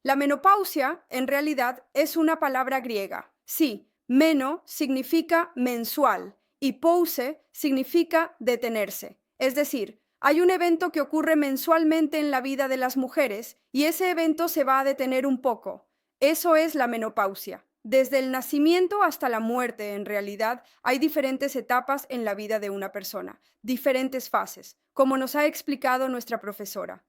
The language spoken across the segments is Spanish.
La menopausia, en realidad, es una palabra griega. Sí, meno significa mensual y pause significa detenerse. Es decir, hay un evento que ocurre mensualmente en la vida de las mujeres y ese evento se va a detener un poco. Eso es la menopausia. Desde el nacimiento hasta la muerte, en realidad, hay diferentes etapas en la vida de una persona, diferentes fases, como nos ha explicado nuestra profesora.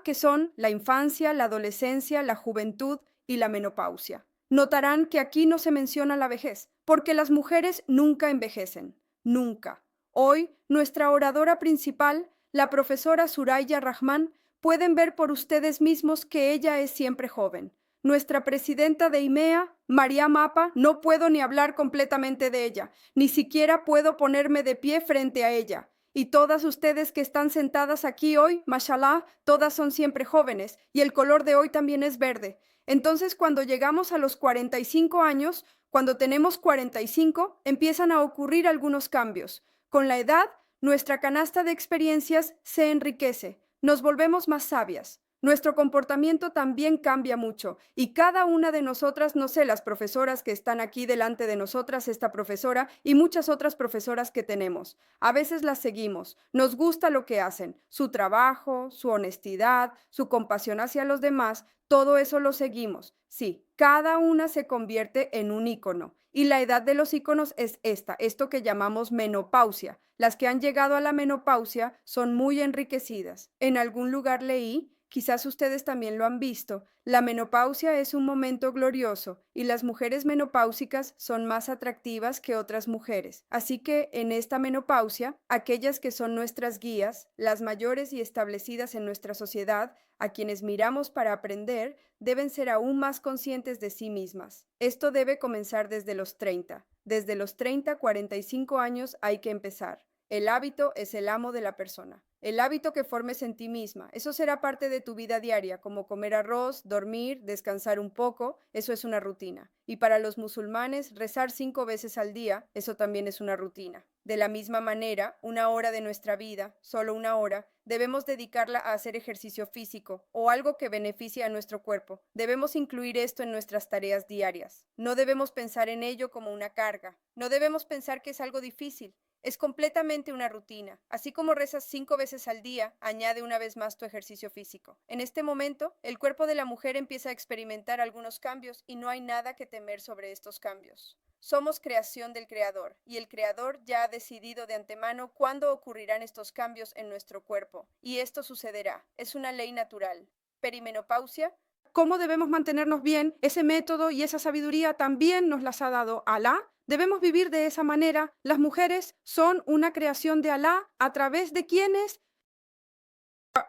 Que son la infancia, la adolescencia, la juventud y la menopausia. Notarán que aquí no se menciona la vejez, porque las mujeres nunca envejecen, nunca. Hoy, nuestra oradora principal, la profesora Suraya Rahman, pueden ver por ustedes mismos que ella es siempre joven. Nuestra presidenta de IMEA, María Mapa, no puedo ni hablar completamente de ella, ni siquiera puedo ponerme de pie frente a ella. Y todas ustedes que están sentadas aquí hoy, mashallah, todas son siempre jóvenes y el color de hoy también es verde. Entonces, cuando llegamos a los 45 años, cuando tenemos 45, empiezan a ocurrir algunos cambios. Con la edad, nuestra canasta de experiencias se enriquece, nos volvemos más sabias. Nuestro comportamiento también cambia mucho y cada una de nosotras, no sé, las profesoras que están aquí delante de nosotras, esta profesora y muchas otras profesoras que tenemos. A veces las seguimos, nos gusta lo que hacen, su trabajo, su honestidad, su compasión hacia los demás, todo eso lo seguimos. Sí, cada una se convierte en un ícono. Y la edad de los íconos es esto que llamamos menopausia. Las que han llegado a la menopausia son muy enriquecidas. En algún lugar leí, quizás ustedes también lo han visto, la menopausia es un momento glorioso y las mujeres menopáusicas son más atractivas que otras mujeres. Así que en esta menopausia, aquellas que son nuestras guías, las mayores y establecidas en nuestra sociedad, a quienes miramos para aprender, deben ser aún más conscientes de sí mismas. Esto debe comenzar desde los 30. Desde los 30, 45 años hay que empezar. El hábito es el amo de la persona. El hábito que formes en ti misma, eso será parte de tu vida diaria, como comer arroz, dormir, descansar un poco, eso es una rutina. Y para los musulmanes, rezar 5 veces al día, eso también es una rutina. De la misma manera, una hora de nuestra vida, solo una hora, debemos dedicarla a hacer ejercicio físico o algo que beneficie a nuestro cuerpo. Debemos incluir esto en nuestras tareas diarias. No debemos pensar en ello como una carga. No debemos pensar que es algo difícil. Es completamente una rutina. Así como rezas 5 veces al día, añade una vez más tu ejercicio físico. En este momento, el cuerpo de la mujer empieza a experimentar algunos cambios y no hay nada que temer sobre estos cambios. Somos creación del Creador y el Creador ya ha decidido de antemano cuándo ocurrirán estos cambios en nuestro cuerpo. Y esto sucederá. Es una ley natural. Perimenopausia. ¿Cómo debemos mantenernos bien? Ese método y esa sabiduría también nos las ha dado Alá. Debemos vivir de esa manera. Las mujeres son una creación de Alá a través de quienes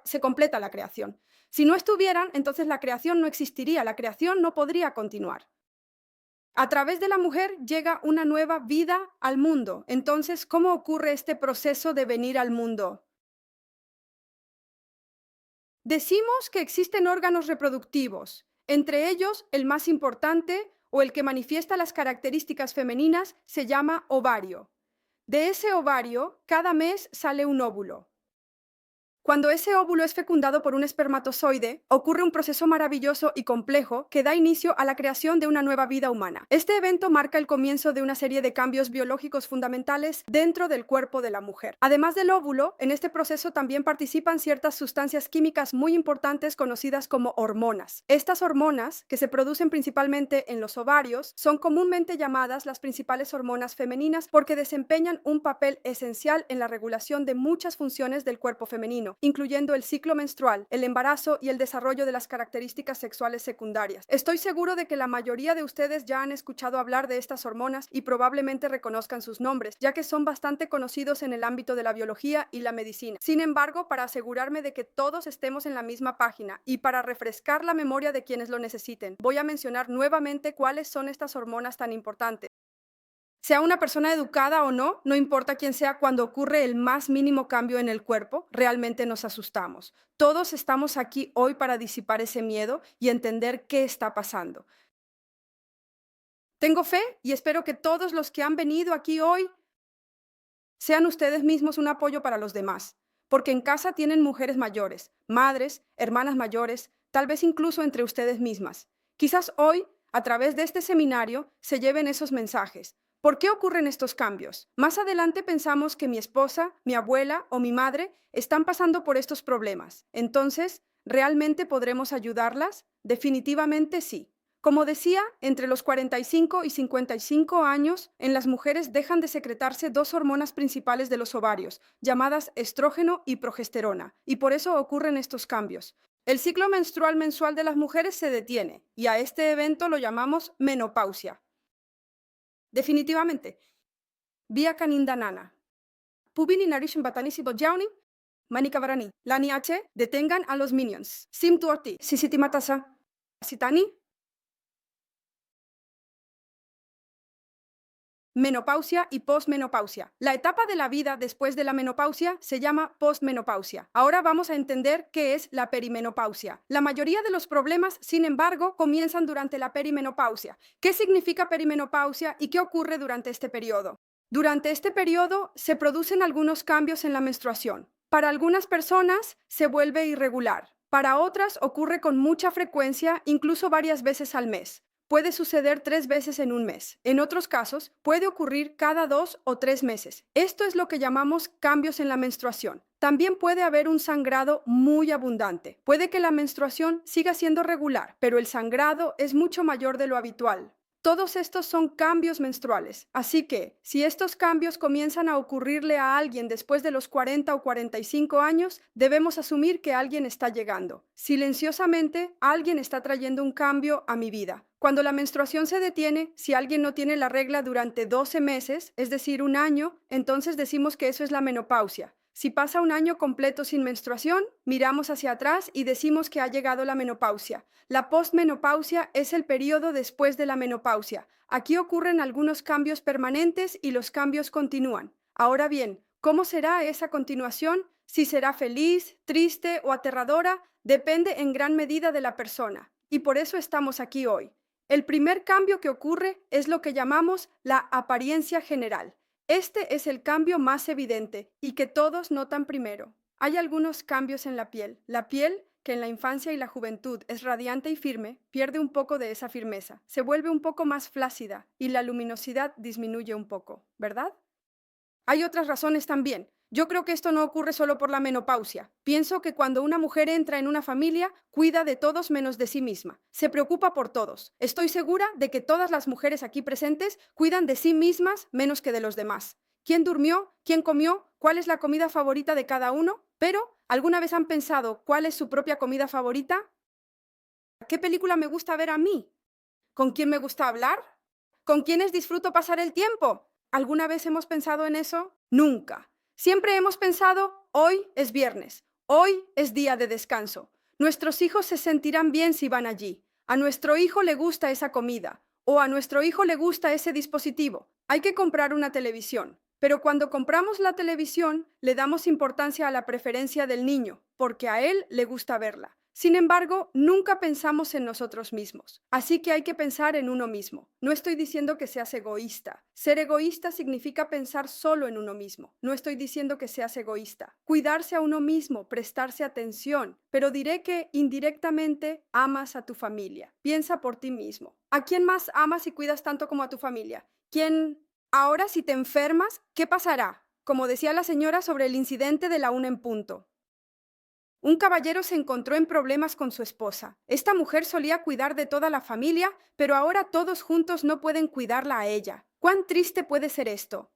se completa la creación. Si no estuvieran, entonces la creación no existiría, la creación no podría continuar. A través de la mujer llega una nueva vida al mundo. Entonces, ¿cómo ocurre este proceso de venir al mundo? Decimos que existen órganos reproductivos, entre ellos el más importante o el que manifiesta las características femeninas se llama ovario. De ese ovario, cada mes sale un óvulo. Cuando ese óvulo es fecundado por un espermatozoide, ocurre un proceso maravilloso y complejo que da inicio a la creación de una nueva vida humana. Este evento marca el comienzo de una serie de cambios biológicos fundamentales dentro del cuerpo de la mujer. Además del óvulo, en este proceso también participan ciertas sustancias químicas muy importantes conocidas como hormonas. Estas hormonas, que se producen principalmente en los ovarios, son comúnmente llamadas las principales hormonas femeninas porque desempeñan un papel esencial en la regulación de muchas funciones del cuerpo femenino, incluyendo el ciclo menstrual, el embarazo y el desarrollo de las características sexuales secundarias. Estoy seguro de que la mayoría de ustedes ya han escuchado hablar de estas hormonas y probablemente reconozcan sus nombres, ya que son bastante conocidos en el ámbito de la biología y la medicina. Sin embargo, para asegurarme de que todos estemos en la misma página y para refrescar la memoria de quienes lo necesiten, voy a mencionar nuevamente cuáles son estas hormonas tan importantes. Sea una persona educada o no, no importa quién sea, cuando ocurre el más mínimo cambio en el cuerpo, realmente nos asustamos. Todos estamos aquí hoy para disipar ese miedo y entender qué está pasando. Tengo fe y espero que todos los que han venido aquí hoy sean ustedes mismos un apoyo para los demás, porque en casa tienen mujeres mayores, madres, hermanas mayores, tal vez incluso entre ustedes mismas. Quizás hoy, a través de este seminario, se lleven esos mensajes. ¿Por qué ocurren estos cambios? Más adelante pensamos que mi esposa, mi abuela o mi madre están pasando por estos problemas. Entonces, ¿realmente podremos ayudarlas? Definitivamente sí. Como decía, entre los 45 y 55 años, en las mujeres dejan de secretarse dos hormonas principales de los ovarios, llamadas estrógeno y progesterona, y por eso ocurren estos cambios. El ciclo menstrual mensual de las mujeres se detiene, y a este evento lo llamamos menopausia. Definitivamente, via canindanana. Pubini narish batani si bojawni, manika varani. Lani H, detengan a los minions. Sim tuorti, sisiti matasa. Sitani. Menopausia y posmenopausia. La etapa de la vida después de la menopausia se llama posmenopausia. Ahora vamos a entender qué es la perimenopausia. La mayoría de los problemas, sin embargo, comienzan durante la perimenopausia. ¿Qué significa perimenopausia y qué ocurre durante este periodo? Durante este periodo se producen algunos cambios en la menstruación. Para algunas personas se vuelve irregular. Para otras ocurre con mucha frecuencia, incluso varias veces al mes. Puede suceder 3 veces en un mes. En otros casos, puede ocurrir cada 2 o 3 meses. Esto es lo que llamamos cambios en la menstruación. También puede haber un sangrado muy abundante. Puede que la menstruación siga siendo regular, pero el sangrado es mucho mayor de lo habitual. Todos estos son cambios menstruales, así que si estos cambios comienzan a ocurrirle a alguien después de los 40 o 45 años, debemos asumir que alguien está llegando. Silenciosamente, alguien está trayendo un cambio a mi vida. Cuando la menstruación se detiene, si alguien no tiene la regla durante 12 meses, es decir, un año, entonces decimos que eso es la menopausia. Si pasa un año completo sin menstruación, miramos hacia atrás y decimos que ha llegado la menopausia. La postmenopausia es el periodo después de la menopausia. Aquí ocurren algunos cambios permanentes y los cambios continúan. Ahora bien, ¿cómo será esa continuación? Si será feliz, triste o aterradora, depende en gran medida de la persona. Y por eso estamos aquí hoy. El primer cambio que ocurre es lo que llamamos la apariencia general. Este es el cambio más evidente y que todos notan primero. Hay algunos cambios en la piel. La piel, que en la infancia y la juventud es radiante y firme, pierde un poco de esa firmeza. Se vuelve un poco más flácida y la luminosidad disminuye un poco, ¿verdad? Hay otras razones también. Yo creo que esto no ocurre solo por la menopausia. Pienso que cuando una mujer entra en una familia, cuida de todos menos de sí misma. Se preocupa por todos. Estoy segura de que todas las mujeres aquí presentes cuidan de sí mismas menos que de los demás. ¿Quién durmió? ¿Quién comió? ¿Cuál es la comida favorita de cada uno? Pero, ¿alguna vez han pensado cuál es su propia comida favorita? ¿Qué película me gusta ver a mí? ¿Con quién me gusta hablar? ¿Con quiénes disfruto pasar el tiempo? ¿Alguna vez hemos pensado en eso? Nunca. Siempre hemos pensado, hoy es viernes, hoy es día de descanso. Nuestros hijos se sentirán bien si van allí. A nuestro hijo le gusta esa comida o a nuestro hijo le gusta ese dispositivo. Hay que comprar una televisión. Pero cuando compramos la televisión, le damos importancia a la preferencia del niño, porque a él le gusta verla. Sin embargo, nunca pensamos en nosotros mismos. Así que hay que pensar en uno mismo. No estoy diciendo que seas egoísta. Ser egoísta significa pensar solo en uno mismo. No estoy diciendo que seas egoísta. Cuidarse a uno mismo, prestarse atención. Pero diré que indirectamente amas a tu familia. Piensa por ti mismo. ¿A quién más amas y cuidas tanto como a tu familia? ¿Quién? Ahora, si te enfermas, ¿qué pasará? Como decía la señora sobre el incidente de la 1 en punto. Un caballero se encontró en problemas con su esposa. Esta mujer solía cuidar de toda la familia, pero ahora todos juntos no pueden cuidarla a ella. ¿Cuán triste puede ser esto?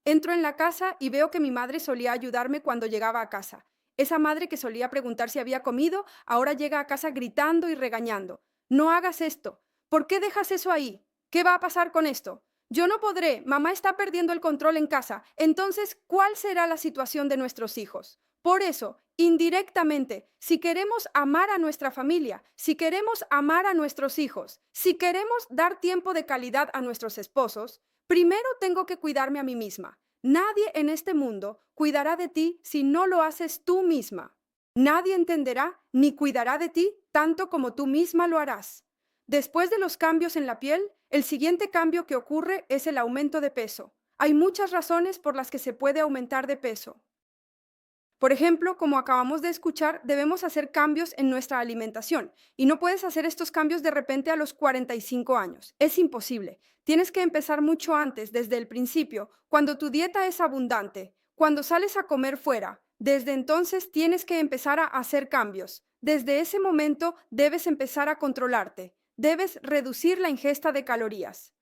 Entro en la casa y veo que mi madre solía ayudarme cuando llegaba a casa. Esa madre que solía preguntar si había comido, ahora llega a casa gritando y regañando. No hagas esto. ¿Por qué dejas eso ahí? ¿Qué va a pasar con esto? Yo no podré. Mamá está perdiendo el control en casa. Entonces, ¿cuál será la situación de nuestros hijos? Por eso, indirectamente, si queremos amar a nuestra familia, si queremos amar a nuestros hijos, si queremos dar tiempo de calidad a nuestros esposos, primero tengo que cuidarme a mí misma. Nadie en este mundo cuidará de ti si no lo haces tú misma. Nadie entenderá ni cuidará de ti tanto como tú misma lo harás. Después de los cambios en la piel, el siguiente cambio que ocurre es el aumento de peso. Hay muchas razones por las que se puede aumentar de peso. Por ejemplo, como acabamos de escuchar, debemos hacer cambios en nuestra alimentación y no puedes hacer estos cambios de repente a los 45 años. Es imposible. Tienes que empezar mucho antes, desde el principio, cuando tu dieta es abundante, cuando sales a comer fuera. Desde entonces tienes que empezar a hacer cambios. Desde ese momento debes empezar a controlarte. Debes reducir la ingesta de calorías.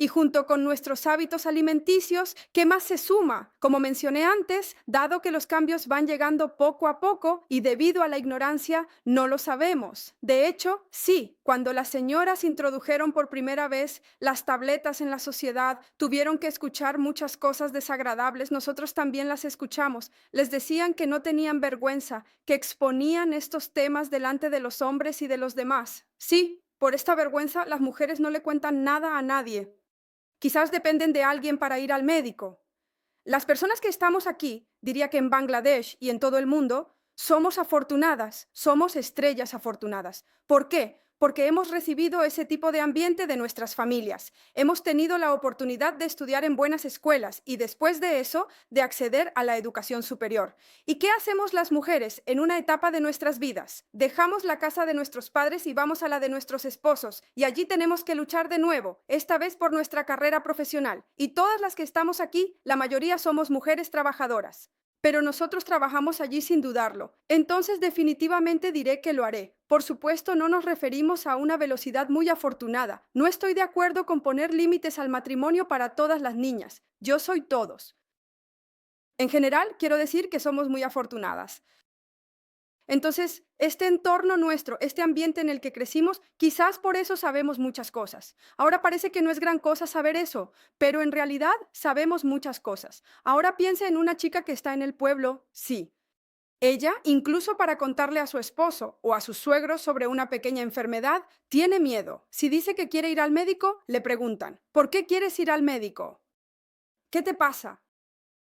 Y junto con nuestros hábitos alimenticios, ¿qué más se suma? Como mencioné antes, dado que los cambios van llegando poco a poco y debido a la ignorancia, no lo sabemos. De hecho, sí, cuando las señoras introdujeron por primera vez las tabletas en la sociedad, tuvieron que escuchar muchas cosas desagradables, nosotros también las escuchamos. Les decían que no tenían vergüenza, que exponían estos temas delante de los hombres y de los demás. Sí, por esta vergüenza las mujeres no le cuentan nada a nadie. Quizás dependen de alguien para ir al médico. Las personas que estamos aquí, diría que en Bangladesh y en todo el mundo, somos afortunadas, somos estrellas afortunadas. ¿Por qué? Porque hemos recibido ese tipo de ambiente de nuestras familias. Hemos tenido la oportunidad de estudiar en buenas escuelas y después de eso, de acceder a la educación superior. ¿Y qué hacemos las mujeres en una etapa de nuestras vidas? Dejamos la casa de nuestros padres y vamos a la de nuestros esposos y allí tenemos que luchar de nuevo, esta vez por nuestra carrera profesional. Y todas las que estamos aquí, la mayoría somos mujeres trabajadoras. Pero nosotros trabajamos allí sin dudarlo. Entonces definitivamente diré que lo haré. Por supuesto, no nos referimos a una velocidad muy afortunada. No estoy de acuerdo con poner límites al matrimonio para todas las niñas. Yo soy todos. En general, quiero decir que somos muy afortunadas. Entonces, este entorno nuestro, este ambiente en el que crecimos, quizás por eso sabemos muchas cosas. Ahora parece que no es gran cosa saber eso, pero en realidad sabemos muchas cosas. Ahora piensa en una chica que está en el pueblo, sí. Ella, incluso para contarle a su esposo o a sus suegros sobre una pequeña enfermedad, tiene miedo. Si dice que quiere ir al médico, le preguntan, ¿por qué quieres ir al médico? ¿Qué te pasa?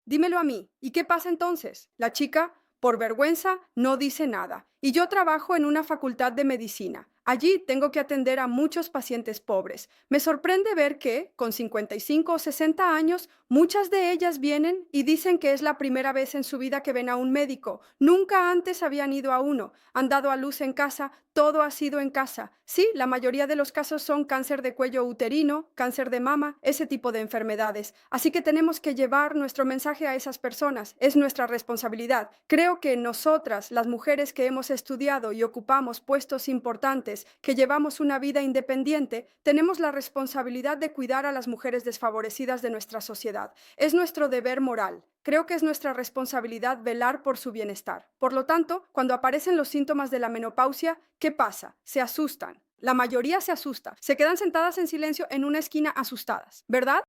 Dímelo a mí. ¿Y qué pasa entonces? La chica, por vergüenza, no dice nada. Y yo trabajo en una facultad de medicina. Allí tengo que atender a muchos pacientes pobres. Me sorprende ver que, con 55 o 60 años, muchas de ellas vienen y dicen que es la primera vez en su vida que ven a un médico. Nunca antes habían ido a uno. Han dado a luz en casa, todo ha sido en casa. Sí, la mayoría de los casos son cáncer de cuello uterino, cáncer de mama, ese tipo de enfermedades. Así que tenemos que llevar nuestro mensaje a esas personas. Es nuestra responsabilidad. Creo que nosotras, las mujeres que hemos estudiado y ocupamos puestos importantes, que llevamos una vida independiente, tenemos la responsabilidad de cuidar a las mujeres desfavorecidas de nuestra sociedad. Es nuestro deber moral. Creo que es nuestra responsabilidad velar por su bienestar. Por lo tanto, cuando aparecen los síntomas de la menopausia, ¿qué pasa? Se asustan. La mayoría se asusta. Se quedan sentadas en silencio en una esquina asustadas, ¿verdad?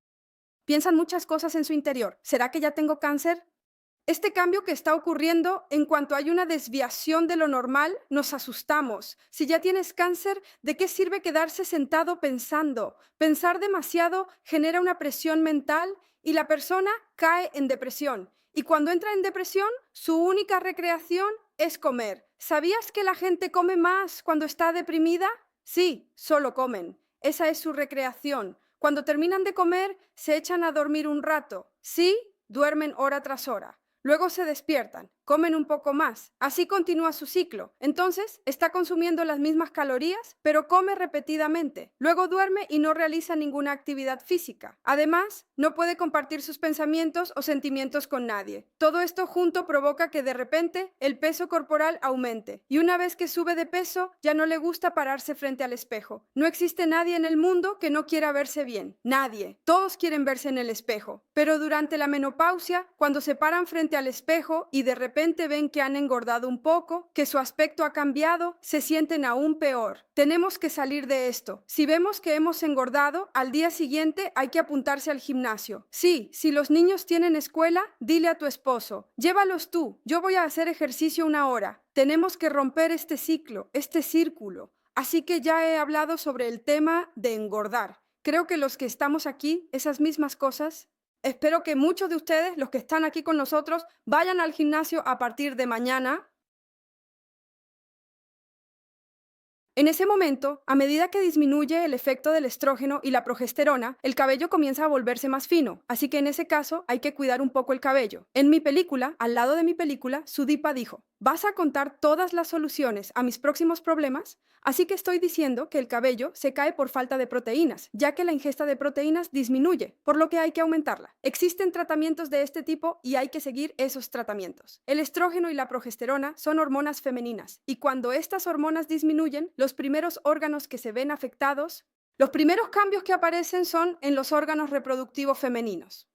Piensan muchas cosas en su interior. ¿Será que ya tengo cáncer? Este cambio que está ocurriendo, en cuanto hay una desviación de lo normal, nos asustamos. Si ya tienes cáncer, ¿de qué sirve quedarse sentado pensando? Pensar demasiado genera una presión mental y la persona cae en depresión. Y cuando entra en depresión, su única recreación es comer. ¿Sabías que la gente come más cuando está deprimida? Sí, solo comen. Esa es su recreación. Cuando terminan de comer, se echan a dormir un rato. Sí, duermen hora tras hora. Luego se despiertan, comen un poco más. Así continúa su ciclo. Entonces, está consumiendo las mismas calorías, pero come repetidamente. Luego duerme y no realiza ninguna actividad física. Además, no puede compartir sus pensamientos o sentimientos con nadie. Todo esto junto provoca que de repente el peso corporal aumente. Y una vez que sube de peso, ya no le gusta pararse frente al espejo. No existe nadie en el mundo que no quiera verse bien. Nadie. Todos quieren verse en el espejo. Pero durante la menopausia, cuando se paran frente al espejo y de repente ven que han engordado un poco, que su aspecto ha cambiado, se sienten aún peor. Tenemos que salir de esto. Si vemos que hemos engordado, al día siguiente hay que apuntarse al gimnasio. Sí, si los niños tienen escuela, dile a tu esposo, llévalos tú, yo voy a hacer ejercicio una hora. Tenemos que romper este ciclo, este círculo. Así que ya he hablado sobre el tema de engordar. Creo que los que estamos aquí, esas mismas cosas. Espero que muchos de ustedes, los que están aquí con nosotros, vayan al gimnasio a partir de mañana. En ese momento, a medida que disminuye el efecto del estrógeno y la progesterona, el cabello comienza a volverse más fino, así que en ese caso hay que cuidar un poco el cabello. En mi película, al lado de mi película, Sudipa dijo, ¿vas a contar todas las soluciones a mis próximos problemas? Así que estoy diciendo que el cabello se cae por falta de proteínas, ya que la ingesta de proteínas disminuye, por lo que hay que aumentarla. Existen tratamientos de este tipo y hay que seguir esos tratamientos. El estrógeno y la progesterona son hormonas femeninas, y cuando estas hormonas disminuyen, los primeros órganos que se ven afectados, los primeros cambios que aparecen son en los órganos reproductivos femeninos.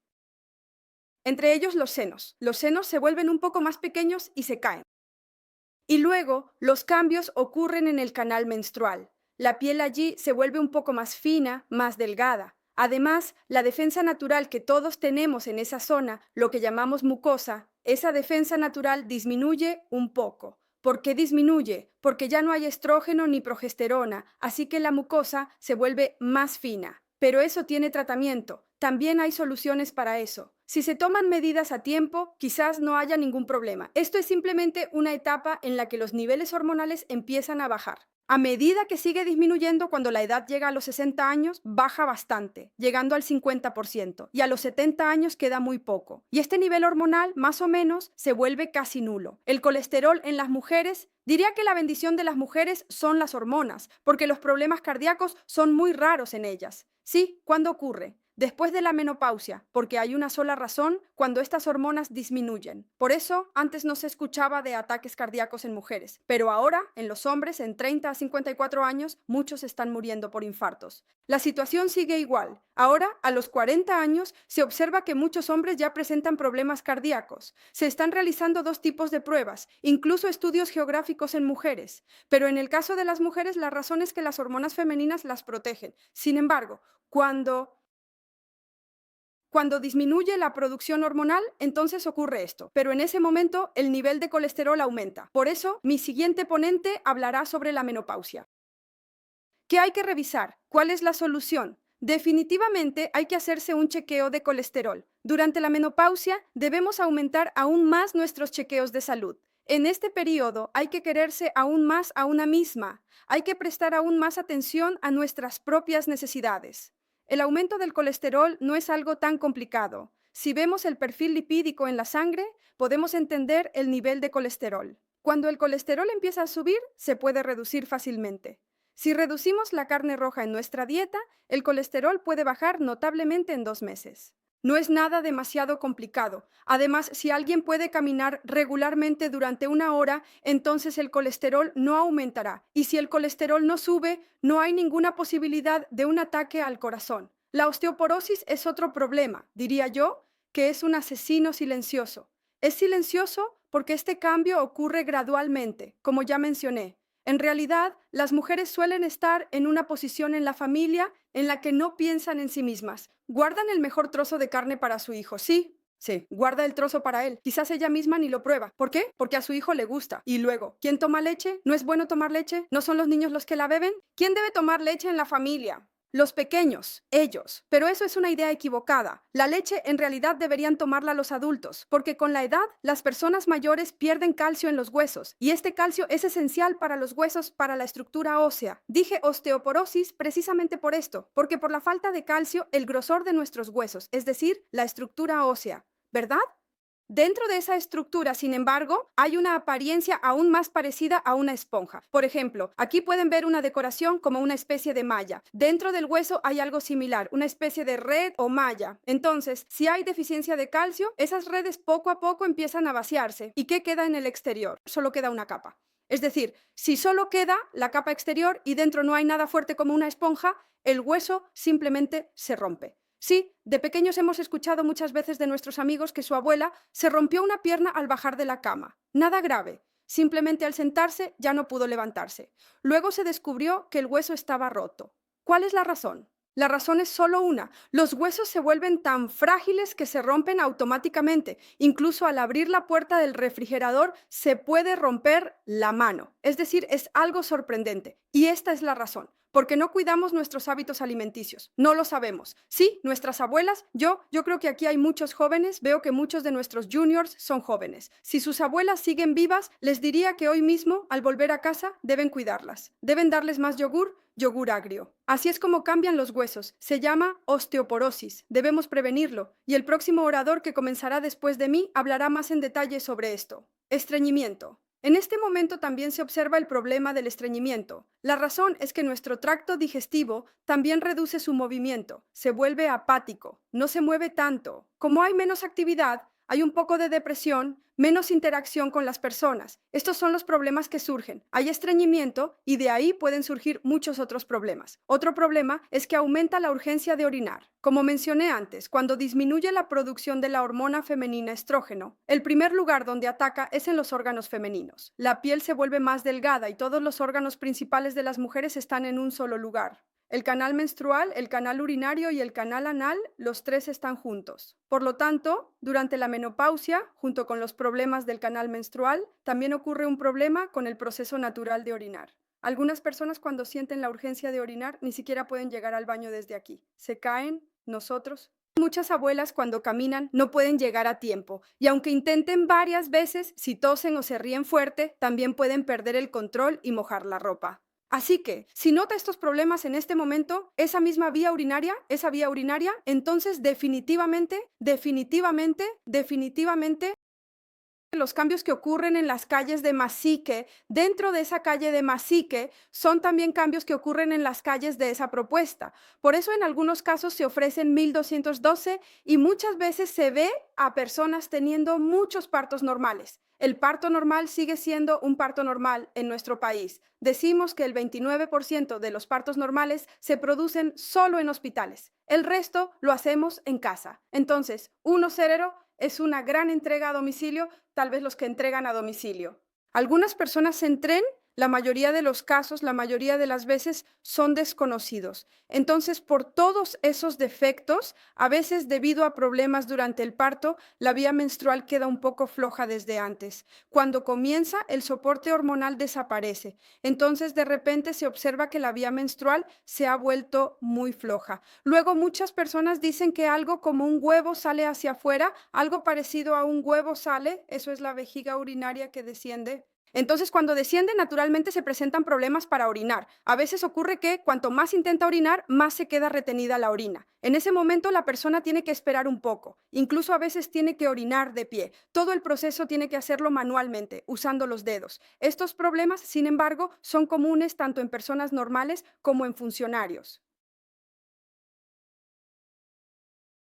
Entre ellos los senos. Los senos se vuelven un poco más pequeños y se caen. Y luego, los cambios ocurren en el canal menstrual. La piel allí se vuelve un poco más fina, más delgada. Además, la defensa natural que todos tenemos en esa zona, lo que llamamos mucosa, esa defensa natural disminuye un poco. ¿Por qué disminuye? Porque ya no hay estrógeno ni progesterona, así que la mucosa se vuelve más fina. Pero eso tiene tratamiento. También hay soluciones para eso. Si se toman medidas a tiempo, quizás no haya ningún problema. Esto es simplemente una etapa en la que los niveles hormonales empiezan a bajar. A medida que sigue disminuyendo, cuando la edad llega a los 60 años, baja bastante, llegando al 50%, y a los 70 años queda muy poco. Y este nivel hormonal, más o menos, se vuelve casi nulo. El colesterol en las mujeres, diría que la bendición de las mujeres son las hormonas, porque los problemas cardíacos son muy raros en ellas. Sí, ¿cuándo ocurre? Después de la menopausia, porque hay una sola razón, cuando estas hormonas disminuyen. Por eso, antes no se escuchaba de ataques cardíacos en mujeres, pero ahora, en los hombres, en 30 a 54 años, muchos están muriendo por infartos. La situación sigue igual. Ahora, a los 40 años, se observa que muchos hombres ya presentan problemas cardíacos. Se están realizando dos tipos de pruebas, incluso estudios geográficos en mujeres. Pero en el caso de las mujeres, la razón es que las hormonas femeninas las protegen. Sin embargo, cuando disminuye la producción hormonal, entonces ocurre esto. Pero en ese momento, el nivel de colesterol aumenta. Por eso, mi siguiente ponente hablará sobre la menopausia. ¿Qué hay que revisar? ¿Cuál es la solución? Definitivamente hay que hacerse un chequeo de colesterol. Durante la menopausia, debemos aumentar aún más nuestros chequeos de salud. En este periodo hay que quererse aún más a una misma. Hay que prestar aún más atención a nuestras propias necesidades. El aumento del colesterol no es algo tan complicado. Si vemos el perfil lipídico en la sangre, podemos entender el nivel de colesterol. Cuando el colesterol empieza a subir, se puede reducir fácilmente. Si reducimos la carne roja en nuestra dieta, el colesterol puede bajar notablemente en 2 meses. No es nada demasiado complicado. Además, si alguien puede caminar regularmente durante 1 hora, entonces el colesterol no aumentará. Y si el colesterol no sube, no hay ninguna posibilidad de un ataque al corazón. La osteoporosis es otro problema, diría yo, que es un asesino silencioso. Es silencioso porque este cambio ocurre gradualmente, como ya mencioné. En realidad, las mujeres suelen estar en una posición en la familia en la que no piensan en sí mismas. Guardan el mejor trozo de carne para su hijo, sí. Sí, guarda el trozo para él. Quizás ella misma ni lo prueba. ¿Por qué? Porque a su hijo le gusta. Y luego, ¿quién toma leche? ¿No es bueno tomar leche? ¿No son los niños los que la beben? ¿Quién debe tomar leche en la familia? Los pequeños, ellos. Pero eso es una idea equivocada. La leche en realidad deberían tomarla los adultos, porque con la edad las personas mayores pierden calcio en los huesos, y este calcio es esencial para los huesos, para la estructura ósea. Dije osteoporosis precisamente por esto, porque por la falta de calcio el grosor de nuestros huesos, es decir, la estructura ósea, ¿verdad? Dentro de esa estructura, sin embargo, hay una apariencia aún más parecida a una esponja. Por ejemplo, aquí pueden ver una decoración como una especie de malla. Dentro del hueso hay algo similar, una especie de red o malla. Entonces, si hay deficiencia de calcio, esas redes poco a poco empiezan a vaciarse. ¿Y qué queda en el exterior? Solo queda una capa. Es decir, si solo queda la capa exterior y dentro no hay nada fuerte como una esponja, el hueso simplemente se rompe. Sí, de pequeños hemos escuchado muchas veces de nuestros amigos que su abuela se rompió una pierna al bajar de la cama. Nada grave. Simplemente al sentarse ya no pudo levantarse. Luego se descubrió que el hueso estaba roto. ¿Cuál es la razón? La razón es solo una. Los huesos se vuelven tan frágiles que se rompen automáticamente. Incluso al abrir la puerta del refrigerador se puede romper la mano. es decir, es algo sorprendente. Y esta es la razón. Porque no cuidamos nuestros hábitos alimenticios. No lo sabemos. Sí, nuestras abuelas, yo creo que aquí hay muchos jóvenes, veo que muchos de nuestros juniors son jóvenes. Si sus abuelas siguen vivas, les diría que hoy mismo, al volver a casa, deben cuidarlas. Deben darles más yogur, yogur agrio. Así es como cambian los huesos. Se llama osteoporosis. Debemos prevenirlo. Y el próximo orador que comenzará después de mí hablará más en detalle sobre esto. Estreñimiento. En este momento también se observa el problema del estreñimiento. La razón es que nuestro tracto digestivo también reduce su movimiento, se vuelve apático, no se mueve tanto. Como hay menos actividad, hay un poco de depresión, menos interacción con las personas. Estos son los problemas que surgen. Hay estreñimiento y de ahí pueden surgir muchos otros problemas. Otro problema es que aumenta la urgencia de orinar. Como mencioné antes, cuando disminuye la producción de la hormona femenina estrógeno, el primer lugar donde ataca es en los órganos femeninos. La piel se vuelve más delgada y todos los órganos principales de las mujeres están en un solo lugar. El canal menstrual, el canal urinario y el canal anal, los tres están juntos. Por lo tanto, durante la menopausia, junto con los problemas del canal menstrual, también ocurre un problema con el proceso natural de orinar. Algunas personas cuando sienten la urgencia de orinar ni siquiera pueden llegar al baño desde aquí. Se caen, nosotros. Muchas abuelas cuando caminan no pueden llegar a tiempo y aunque intenten varias veces, si tosen o se ríen fuerte, también pueden perder el control y mojar la ropa. Así que, si nota estos problemas en este momento, esa vía urinaria, entonces definitivamente, los cambios que ocurren en las calles de Masique, dentro de esa calle de Masique, son también cambios que ocurren en las calles de esa propuesta. Por eso en algunos casos se ofrecen 1212 y muchas veces se ve a personas teniendo muchos partos normales. El parto normal sigue siendo un parto normal en nuestro país. Decimos que el 29% de los partos normales se producen solo en hospitales. El resto lo hacemos en casa. Entonces, 1-0 es una gran entrega a domicilio, tal vez los que entregan a domicilio. Algunas personas en tren, la mayoría de los casos, la mayoría de las veces son desconocidos. Entonces, por todos esos defectos, a veces debido a problemas durante el parto, la vía menstrual queda un poco floja desde antes. Cuando comienza, el soporte hormonal desaparece. Entonces, de repente se observa que la vía menstrual se ha vuelto muy floja. Luego, muchas personas dicen que algo como un huevo sale hacia afuera, algo parecido a un huevo sale, eso es la vejiga urinaria que desciende. Entonces, cuando desciende, naturalmente se presentan problemas para orinar. A veces ocurre que cuanto más intenta orinar, más se queda retenida la orina. En ese momento, la persona tiene que esperar un poco. Incluso a veces tiene que orinar de pie. Todo el proceso tiene que hacerlo manualmente, usando los dedos. Estos problemas, sin embargo, son comunes tanto en personas normales como en funcionarios.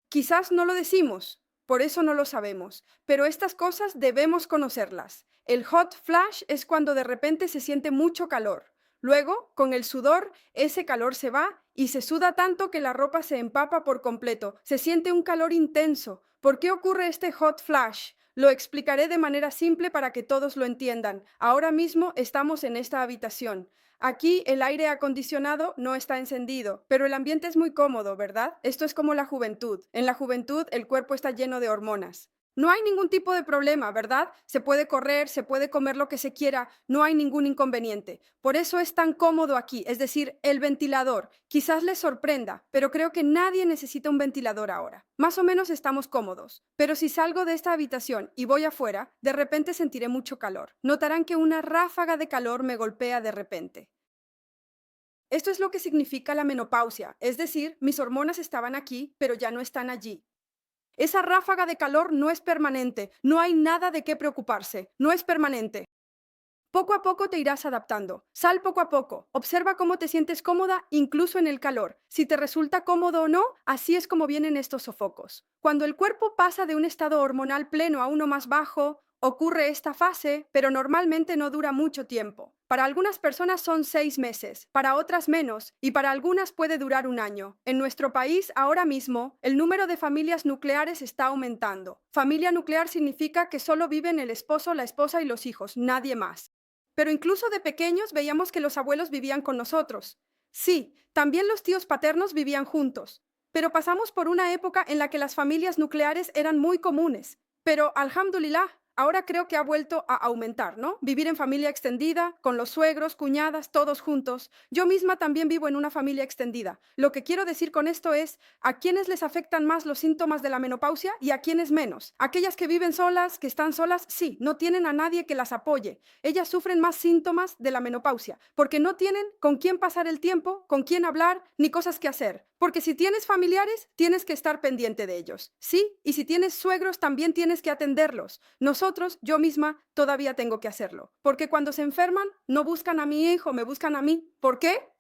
Quizás no lo decimos, por eso no lo sabemos, pero estas cosas debemos conocerlas. El hot flash es cuando de repente se siente mucho calor. Luego, con el sudor, ese calor se va y se suda tanto que la ropa se empapa por completo. Se siente un calor intenso. ¿Por qué ocurre este hot flash? Lo explicaré de manera simple para que todos lo entiendan. Ahora mismo estamos en esta habitación. Aquí el aire acondicionado no está encendido, pero el ambiente es muy cómodo, ¿verdad? Esto es como la juventud. En la juventud el cuerpo está lleno de hormonas. No hay ningún tipo de problema, ¿verdad? Se puede correr, se puede comer lo que se quiera, no hay ningún inconveniente. Por eso es tan cómodo aquí, es decir, el ventilador. Quizás les sorprenda, pero creo que nadie necesita un ventilador ahora. Más o menos estamos cómodos. Pero si salgo de esta habitación y voy afuera, de repente sentiré mucho calor. Notarán que una ráfaga de calor me golpea de repente. Esto es lo que significa la menopausia, es decir, mis hormonas estaban aquí, pero ya no están allí. Esa ráfaga de calor no es permanente, no hay nada de qué preocuparse, no es permanente. Poco a poco te irás adaptando. Sal poco a poco. Observa cómo te sientes cómoda incluso en el calor. Si te resulta cómodo o no, así es como vienen estos sofocos. Cuando el cuerpo pasa de un estado hormonal pleno a uno más bajo, ocurre esta fase, pero normalmente no dura mucho tiempo. Para algunas personas son 6 meses, para otras menos, y para algunas puede durar un año. En nuestro país, ahora mismo, el número de familias nucleares está aumentando. Familia nuclear significa que solo viven el esposo, la esposa y los hijos, nadie más. Pero incluso de pequeños veíamos que los abuelos vivían con nosotros. Sí, también los tíos paternos vivían juntos. Pero pasamos por una época en la que las familias nucleares eran muy comunes. Pero, alhamdulillah, ahora creo que ha vuelto a aumentar, ¿no? Vivir en familia extendida, con los suegros, cuñadas, todos juntos. Yo misma también vivo en una familia extendida. Lo que quiero decir con esto es a quiénes les afectan más los síntomas de la menopausia y a quiénes menos. Aquellas que viven solas, que están solas, sí, no tienen a nadie que las apoye. Ellas sufren más síntomas de la menopausia porque no tienen con quién pasar el tiempo, con quién hablar, ni cosas que hacer. Porque si tienes familiares, tienes que estar pendiente de ellos. Sí, y si tienes suegros, también tienes que atenderlos. Nosotros, yo misma, todavía tengo que hacerlo. Porque cuando se enferman, no buscan a mi hijo, me buscan a mí. ¿Por qué?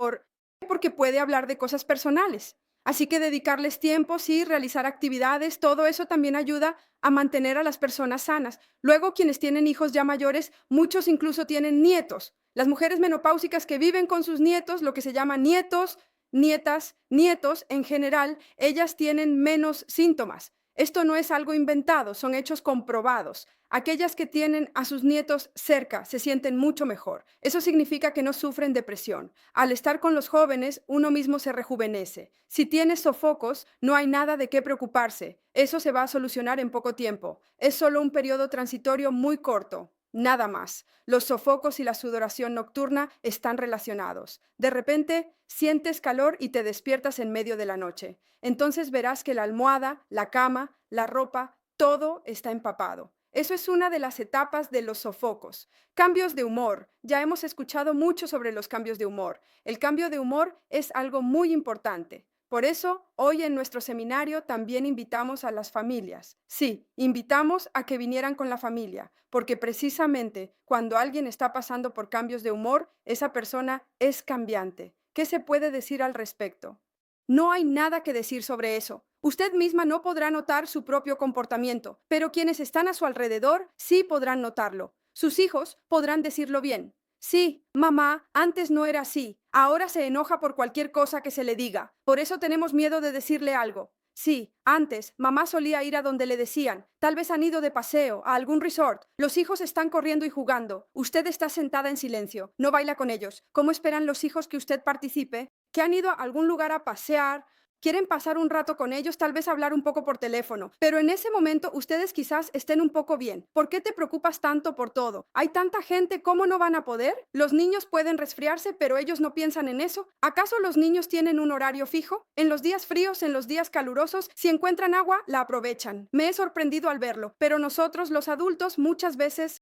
Porque puede hablar de cosas personales. Así que dedicarles tiempo, sí, realizar actividades, todo eso también ayuda a mantener a las personas sanas. Luego, quienes tienen hijos ya mayores, muchos incluso tienen nietos. Las mujeres menopáusicas que viven con sus nietos, lo que se llama nietos, nietas, nietos en general, ellas tienen menos síntomas. Esto no es algo inventado, son hechos comprobados. Aquellas que tienen a sus nietos cerca se sienten mucho mejor. Eso significa que no sufren depresión. Al estar con los jóvenes, uno mismo se rejuvenece. Si tienes sofocos, no hay nada de qué preocuparse. Eso se va a solucionar en poco tiempo. Es solo un periodo transitorio muy corto. Nada más. Los sofocos y la sudoración nocturna están relacionados. De repente, sientes calor y te despiertas en medio de la noche. Entonces verás que la almohada, la cama, la ropa, todo está empapado. Eso es una de las etapas de los sofocos. Cambios de humor. Ya hemos escuchado mucho sobre los cambios de humor. El cambio de humor es algo muy importante. Por eso, hoy en nuestro seminario también invitamos a las familias. Sí, invitamos a que vinieran con la familia, porque precisamente cuando alguien está pasando por cambios de humor, esa persona es cambiante. ¿Qué se puede decir al respecto? No hay nada que decir sobre eso. Usted misma no podrá notar su propio comportamiento, pero quienes están a su alrededor sí podrán notarlo. Sus hijos podrán decirlo bien. Sí, mamá, antes no era así. Ahora se enoja por cualquier cosa que se le diga. Por eso tenemos miedo de decirle algo. Sí, antes, mamá solía ir a donde le decían. Tal vez han ido de paseo, a algún resort. Los hijos están corriendo y jugando. Usted está sentada en silencio. No baila con ellos. ¿Cómo esperan los hijos que usted participe? ¿Que han ido a algún lugar a pasear? Quieren pasar un rato con ellos, tal vez hablar un poco por teléfono, pero en ese momento ustedes quizás estén un poco bien. ¿Por qué te preocupas tanto por todo? Hay tanta gente, ¿cómo no van a poder? Los niños pueden resfriarse, pero ellos no piensan en eso. ¿Acaso los niños tienen un horario fijo? En los días fríos, en los días calurosos, si encuentran agua, la aprovechan. Me he sorprendido al verlo, pero nosotros, los adultos, muchas veces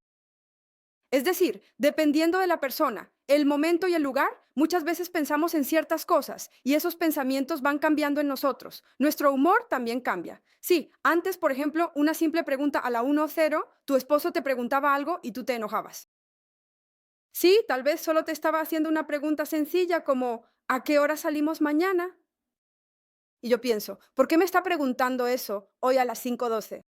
es decir, dependiendo de la persona, el momento y el lugar, muchas veces pensamos en ciertas cosas y esos pensamientos van cambiando en nosotros. Nuestro humor también cambia. Sí, antes, por ejemplo, una simple pregunta a la 1:0, tu esposo te preguntaba algo y tú te enojabas. Sí, tal vez solo te estaba haciendo una pregunta sencilla como ¿a qué hora salimos mañana? Y yo pienso, ¿por qué me está preguntando eso hoy a las 5:12?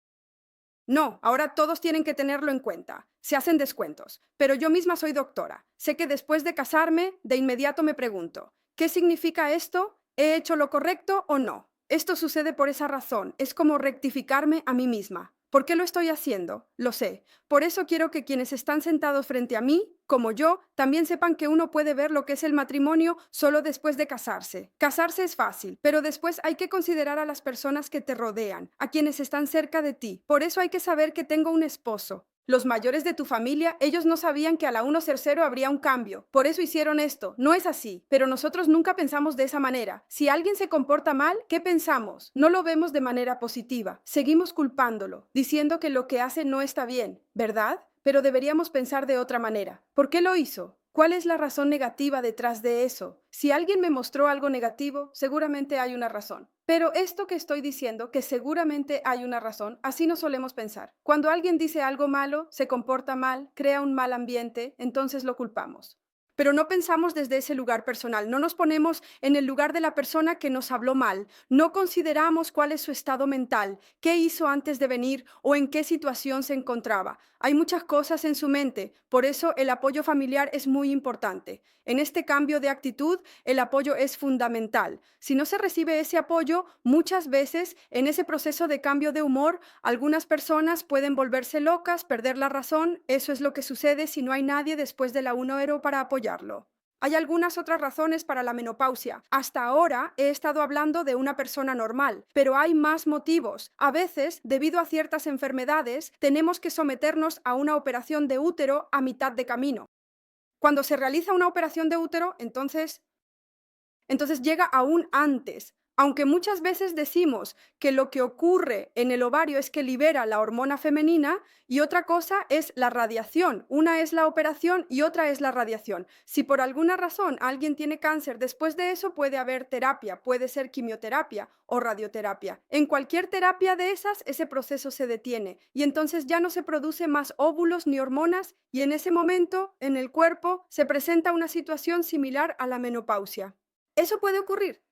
No, ahora todos tienen que tenerlo en cuenta. Se hacen descuentos. Pero yo misma soy doctora. Sé que después de casarme, de inmediato me pregunto, ¿qué significa esto? ¿He hecho lo correcto o no? Esto sucede por esa razón. Es como rectificarme a mí misma. ¿Por qué lo estoy haciendo? Lo sé. Por eso quiero que quienes están sentados frente a mí, como yo, también sepan que uno puede ver lo que es el matrimonio solo después de casarse. Casarse es fácil, pero después hay que considerar a las personas que te rodean, a quienes están cerca de ti. Por eso hay que saber que tengo un esposo. Los mayores de tu familia, ellos no sabían que a la 1:00 habría un cambio. Por eso hicieron esto. No es así. Pero nosotros nunca pensamos de esa manera. Si alguien se comporta mal, ¿qué pensamos? No lo vemos de manera positiva. Seguimos culpándolo, diciendo que lo que hace no está bien, ¿verdad? Pero deberíamos pensar de otra manera. ¿Por qué lo hizo? ¿Cuál es la razón negativa detrás de eso? Si alguien me mostró algo negativo, seguramente hay una razón. Pero esto que estoy diciendo, que seguramente hay una razón, así no solemos pensar. Cuando alguien dice algo malo, se comporta mal, crea un mal ambiente, entonces lo culpamos. Pero no pensamos desde ese lugar personal, no nos ponemos en el lugar de la persona que nos habló mal, no consideramos cuál es su estado mental, qué hizo antes de venir o en qué situación se encontraba. Hay muchas cosas en su mente, por eso el apoyo familiar es muy importante. En este cambio de actitud, el apoyo es fundamental. Si no se recibe ese apoyo, muchas veces en ese proceso de cambio de humor, algunas personas pueden volverse locas, perder la razón. Eso es lo que sucede si no hay nadie después de la 1:00 para apoyarlo. Hay algunas otras razones para la menopausia. Hasta ahora he estado hablando de una persona normal, pero hay más motivos. A veces, debido a ciertas enfermedades, tenemos que someternos a una operación de útero a mitad de camino. Cuando se realiza una operación de útero, entonces llega aún antes. Aunque muchas veces decimos que lo que ocurre en el ovario es que libera la hormona femenina y otra cosa es la radiación. Una es la operación y otra es la radiación. Si por alguna razón alguien tiene cáncer, después de eso puede haber terapia, puede ser quimioterapia o radioterapia. En cualquier terapia de esas, ese proceso se detiene y entonces ya no se produce más óvulos ni hormonas y en ese momento en el cuerpo se presenta una situación similar a la menopausia. Eso puede ocurrir.